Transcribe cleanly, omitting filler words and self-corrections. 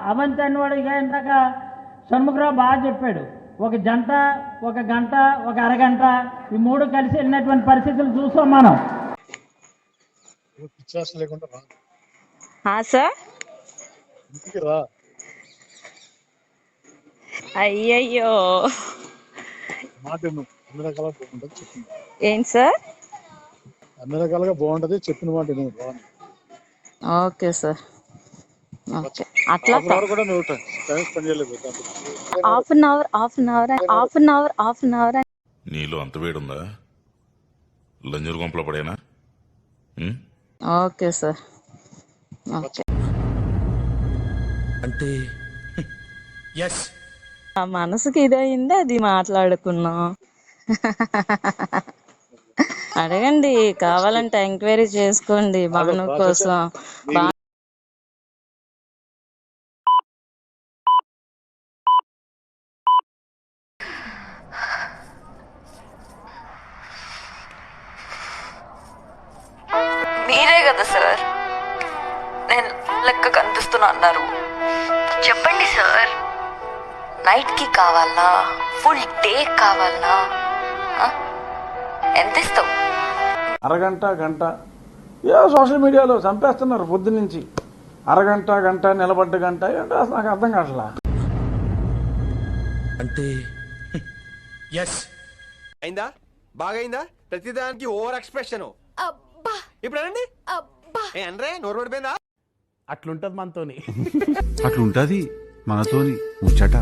అవంతి అన్నవాడు ఇక ఇందాక షణ్ముఖరావు బాగా చెప్పాడు. ఒక జంట, ఒక గంట, ఒక అరగంట, ఈ మూడు కలిసి వెళ్ళినటువంటి పరిస్థితులు చూసాం మనం. సార్ అయ్యయ్యో ఏంటి సార్? అన్ని రకాలుగా బాగుంటది, చెప్పిన మాట ఓకే సార్. ఓకే అట్లా హాఫ్ అన్ అవర్. నీలో అంత వేడుందా? లంజూరు గుంపలో పడేనా? Okay sir. ఓకే అంటే ఆ మనసుకి ఇదయింది, అది మాట్లాడుకున్నాం. అడగండి, కావాలంటే ఎంక్వైరీ చేసుకోండి భాను కోసం. మీరే కదా సార్ నేను లెక్క కనిపిస్తున్నా అన్నారు. చెప్పండి సార్, నైట్కి కావాలనా, ఫుల్ డే కావాలనా? ఎంత ఇస్తావు? అరగంట, గంట ఏ సోషల్ మీడియాలో చంపేస్తున్నారు పొద్దున్నుంచి. అరగంట, గంట, నిలబడ్డ గంట అంటే అసలు నాకు అర్థం కావట్లా. అంటే అయిందా? బాగైందా? ప్రతిదానికి ఓవర్ ఎక్స్ప్రెషన్. ఇప్పుడు అనండి, అంటే నోరు పడిపోయిందా? అట్లుంటది మనతోని. అట్లుంటది మనతోని ముచ్చట.